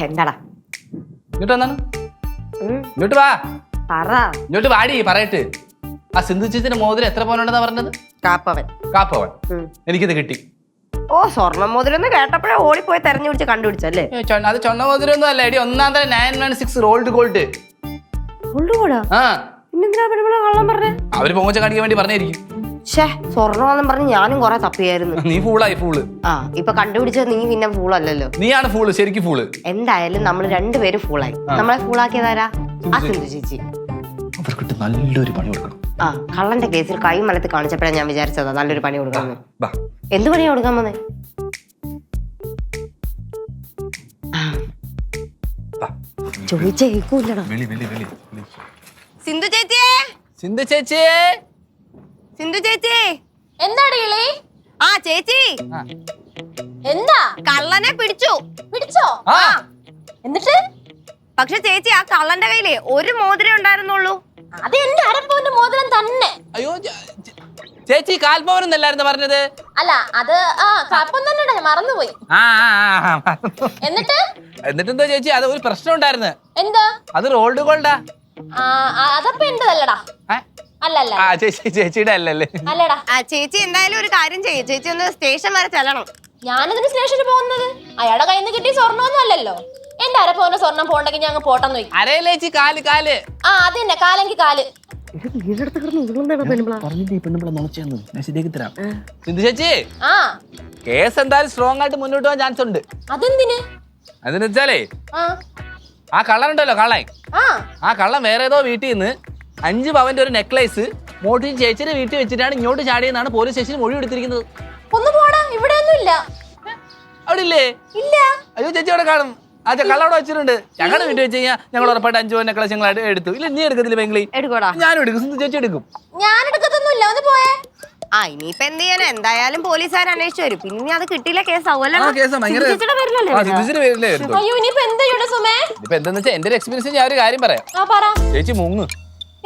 എന്താടാ ഇങ്ങോട്ട് വന്നാണ് ഇങ്ങോട്ട് വാ ഇങ്ങോട്ട് വാടി പറയട്ട് ആ സിന്ധു ചേച്ചിന്റെ മോതിരം എത്ര പവനുണ്ടെന്നാ പറഞ്ഞത്? കാപ്പവൻ. എനിക്കിത് കിട്ടി. ഓ സ്വർണ്ണം മോതിരം കേട്ടപ്പോഴേ ഓടിപ്പോയി തെരഞ്ഞു പിടിച്ച് കണ്ടുപിടിച്ചല്ലേ? അത് ചൊണ്ണ മോതിരം ഒന്നും അല്ല എടി, ഒന്നാം തരം 916 റോൾഡ് ഗോൾഡ്. അവര് പൊങ്ങച്ച കാണിക്കാൻ വേണ്ടി പറഞ്ഞായിരിക്കും. സ്വർണ്ണമെന്നും പറഞ്ഞ് ഞാനും കൊറേ തപ്പിയായിരുന്നു. നീ ഫൂളായി. ഫൂള് ഇപ്പൊ കണ്ടുപിടിച്ചത് നീ പിന്നെ ഫൂളല്ലല്ലോ. നീയാണ് ഫൂള്, ശരിക്കും ഫൂള്. എന്തായാലും നമ്മൾ രണ്ടുപേരും ഫൂളായി. നമ്മളെ ഫൂളാക്കിയതാരാ? ആ സിന്ധു ചേച്ചി. അവർക്കിട്ട് നല്ലൊരു പണി കൊടുക്കണം. കള്ളന്റെ കേസിൽ കൈ മലത്ത് കാണിച്ചപ്പോഴാണ് ഞാൻ വിചാരിച്ചതാ നല്ലൊരു പണി കൊടുക്കാന്ന്. എന്ത് പണിയാ കൊടുക്കാൻ വന്നേ? ചോദിച്ചേക്കൂല്ലടാ. സിന്ധു ചേച്ചിയെ, സിന്ധു ചേച്ചിയെ, സിന്ധു ചേച്ചി. എന്താടി? ആ ചേച്ചി, എന്താ? കള്ളനെ പിടിച്ചോ? എന്നിട്ട്? പക്ഷെ ചേച്ചി ആ കള്ളന്റെ കയ്യിലേ ഒരു മോതിരം ഉണ്ടായിരുന്നുള്ളൂ. അത് എന്റെ അരപ്പവന്റെ മോതിരം തന്നെ. അയ്യോ ചേച്ചി, കാൽപ്പവനെന്നല്ലായിരുന്നു പറഞ്ഞത്? അല്ല, അത് കാൽപ്പവൻ തന്നെ, ഞാൻ മറന്നുപോയി. എന്നിട്ടെന്താ ചേച്ചി, അത് ഒരു പ്രശ്നം ഉണ്ടായിരുന്നു. എന്താ? അത് റോൾഡ് ഗോൾഡാ. അതപ്പോ എന്റേതല്ലടാ. അല്ലല്ല, ചേച്ചിയുടെ അല്ലല്ലേ? അല്ലടാ. ചേച്ചി എന്തായാലും ഒരു കാര്യം ചെയ്യും, ചേച്ചി ഒന്ന് സ്റ്റേഷൻ വരെ ചെല്ലണം. ഞാനെന്തിനു സ്റ്റേഷനിൽ പോകുന്നത്? അയാളുടെ കയ്യിൽ നിന്ന് കിട്ടിയ സ്വർണ്ണമൊന്നും അല്ലല്ലോ. എന്റെ അരപ്പവന്റെ സ്വർണം പോണ്ടെങ്കിൽ ഞങ്ങൾ പോട്ടെന്ന് വെക്കും. അരയിലേച്ചി കാല് കാല്. അത് തന്നെ, കാലെങ്കിൽ കാല്. സിന്ധു ചേച്ചി, കേസ് എന്തായാലും സ്ട്രോങ് ആയിട്ട് മുന്നോട്ട് പോകാൻ ചാൻസ് ഉണ്ട്. അതെന്തിന്? അതെന്ന് വെച്ചാലേ ആ കള്ളനുണ്ടല്ലോ, കള്ളൻ. ആ കള്ളൻ വേറെ ഏതോ വീട്ടിൽ നിന്ന് 5 പവന്റെ ഒരു നെക്ലേസ് മോട്ടി ചേച്ചിയുടെ വീട്ടിൽ വെച്ചിട്ടാണ് ഇങ്ങോട്ട് ചാടിയെന്നാണ് പോലീസ് സ്റ്റേഷനിൽ മൊഴി എടുത്തിരിക്കുന്നത്. ഒന്ന് പോടാ, ഇവിടെ ഒന്നും ഇല്ല. അവിടെ ഇല്ലേ? ഇല്ല. അയ്യോ ചേച്ചി അവിടെ കാണും. ആ കള്ള അവിടെ വെച്ചിട്ടുണ്ട്. ഞങ്ങളുടെ വീട്ടിൽ വെച്ച് കഴിഞ്ഞാൽ ഞങ്ങൾ ഉറപ്പായിട്ട് 5 പവൻ നെക്ലേസ് ഞങ്ങൾ എടുത്തു. ഇല്ല, നീ എടുക്കത്തില്ല ബംഗ്ലി? ഞാനും എടുക്കും. സിന്ധു ചേച്ചി എടുക്കും. ഞാൻ എടുക്കത്തൊന്നുമില്ല. ഒന്ന് പോയേ. ഇനിയിപ്പോ എന്ത് ചെയ്യാനാ? എന്തായാലും പോലീസുകാർ അന്വേഷിച്ചു വരും. പിന്നെ അത് കിട്ടിയില്ല കേസാവുമല്ലോ. എന്താന്ന് വെച്ചാൽ എന്റെ ഒരു എക്സ്പീരിയൻസ് ഞാൻ ഒരു കാര്യം പറയാം. ചേച്ചി മുങ്ങ്.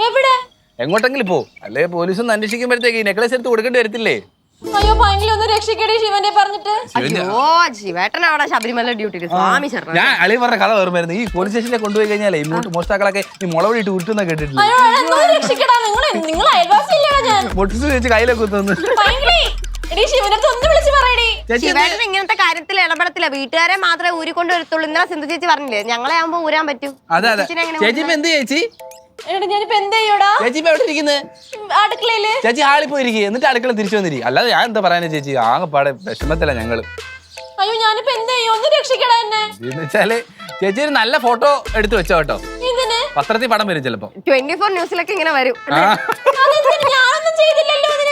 എവിടെ? എങ്ങോട്ടെങ്കിലും പോ, അല്ലെ പോലീസ് ഒന്ന് അന്വേഷിക്കുമ്പോഴത്തേക്ക് ഈ നെക്ലേസ് എടുത്ത് കൊടുക്കേണ്ടി വരത്തില്ലേ? അയ്യോ ഭയങ്കര ഒന്ന് രക്ഷിക്കടേ ശിവനെ പറഞ്ഞിട്ട്. അയ്യോ ശിവേട്ടൻ അവിടെ ശബരിമല ഡ്യൂട്ടിയിൽ. സ്വാമി ശരണം. ഞാൻ അളി പറഞ്ഞ കഥ ഓർമ്മയായിരുന്നു. ഈ പോലീസ് സ്റ്റേഷനിൽ കൊണ്ടുപോയി കഴിഞ്ഞാലേ ഇങ്ങോട്ട് മോഷ്ടാക്കളൊക്കെ ഈ മുളവിട്ട് ഉരുട്ടുന്ന കേട്ടിട്ടില്ല. കയ്യിലൊക്കെ കുത്തുന്നു. ശിവേട്ടൻ ഇങ്ങനത്തെ കാര്യത്തിൽ ഇടപെടത്തില്ല. വീട്ടുകാരെ മാത്രമേ ഊരിക്കൊണ്ട് വരത്തുള്ളൂ. ഇന്നലെ സിന്ധു ചേച്ചി പറഞ്ഞില്ലേ ഞങ്ങളെ ആകുമ്പോ ഊരാൻ പറ്റൂ. അതെ അതെ. ചേച്ചി എന്ത് ചേച്ചി? ചേച്ചി ഹാളിൽ പോയിരിക്കും, എന്നിട്ട് അടുക്കള തിരിച്ചു വന്നിരിക്കും. അല്ലാതെ ഞാൻ എന്താ പറയാനാ ചേച്ചി, ആകെപ്പാടെ വിഷമത്തില്ല ഞങ്ങള്. അയ്യോ ഞാനിപ്പോ എന്ത് ചെയ്യും? ഒന്ന് രക്ഷിക്കടാ എന്നെ. എന്ന് വെച്ചാല് ചേച്ചി ഒരു നല്ല ഫോട്ടോ എടുത്ത് വെച്ചോ കേട്ടോ. പത്രത്തിൽ പടം വരും ചിലപ്പോ. 24 ന്യൂസിലൊക്കെ ഇങ്ങനെ വരും.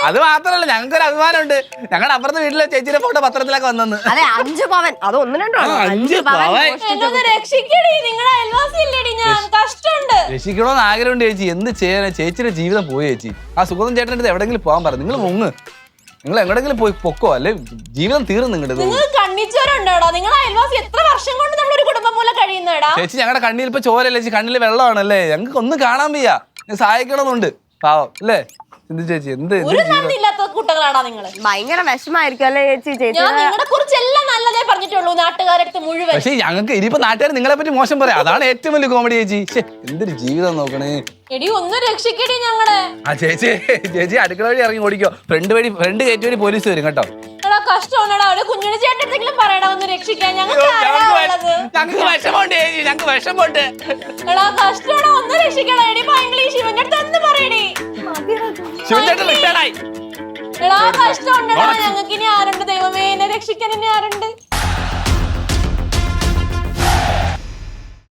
അത് മാത്രല്ല, ഞങ്ങൾക്കൊരു അഭിമാനമുണ്ട്. ഞങ്ങളുടെ അപ്പുറത്തെ വീട്ടിലെ ചേച്ചിയുടെ ഫോട്ടോ പത്രത്തിലൊക്കെ വന്നെന്ന്. അതെ 5 പവൻ. അത് 1-2 രക്ഷിക്കണോന്ന് ആഗ്രഹമുണ്ട് ചേച്ചി. എന്ത് ചെയ്യാനാ? ചേച്ചിയുടെ ജീവിതം പോയി ചേച്ചി. ആ സുഗതൻ ചേട്ടൻ്റെ അടുത്ത് എവിടെങ്കിലും പോകാൻ പറഞ്ഞു. നിങ്ങൾ മുങ്ങ്, നിങ്ങൾ എങ്ങോട്ടെങ്കിലും പോയി പൊക്കോ, അല്ലെ ജീവിതം തീർന്നു നിങ്ങളുടെ. ചേച്ചി ഞങ്ങളുടെ കണ്ണിൽ ഇപ്പൊ ചോരല്ലേ ചേച്ചി, കണ്ണിൽ വെള്ളമാണല്ലേ. ഞങ്ങൾക്ക് ഒന്നും കാണാൻ വയ്യ. സഹായിക്കണമെന്നുണ്ട് പാവം അല്ലേ സിന്ധു ചേച്ചി. എന്ത് കുട്ടകളാടാ നിങ്ങള്. ഭയങ്കര വിഷമായിരിക്കും അല്ലേ ചേച്ചി? ചേച്ചി നിങ്ങളെ കുറിച്ച് എല്ലാം നല്ലതേ പറഞ്ഞിട്ടുള്ളൂ നാട്ടുകാരടുത്ത് മുഴുവൻ. പക്ഷേ ഞങ്ങൾക്ക് ഇനിയിപ്പോ നാട്ടുകാർ നിങ്ങളെ പറ്റി മോശം പറയാം. അതാണ് ഏറ്റവും വലിയ കോമഡി ചേച്ചി. എന്തൊരു ജീവിതം നോക്കണേ. എടി ഒന്ന് രക്ഷിക്കടി ഞങ്ങളെ. ആ ചേച്ചി ചേച്ചി അടുക്കള വഴി ഇറങ്ങി ഓടിക്കോ. ഫ്രണ്ട് ഗേറ്റ് വഴി പോലീസ് വരും കേട്ടോ. കഷ്ടമാണടാ. ഒരു കുഞ്ഞിന് ചേട്ടൻ പറയടാ ഒന്ന് രക്ഷിക്കാൻ. ഞങ്ങൾക്ക് വിഷമമുണ്ട് ചേച്ചി, ഞങ്ങൾക്ക് വിഷമമുണ്ട്. കഷ്ടമാണോ? ഒന്ന് രക്ഷിക്കടാ. എടി ഭയങ്കര ശിവന്റെ അടുത്ത് ഒന്ന് പറയടി. ശിവചേട്ടൻ റിട്ടയർഡായി. കഷ്ടമുണ്ടോ ഞങ്ങൾക്ക്? ഇനി ആരുണ്ട് ദൈവമേ? എന്നെ രക്ഷിക്കാൻ ഇനി ആരുണ്ട്?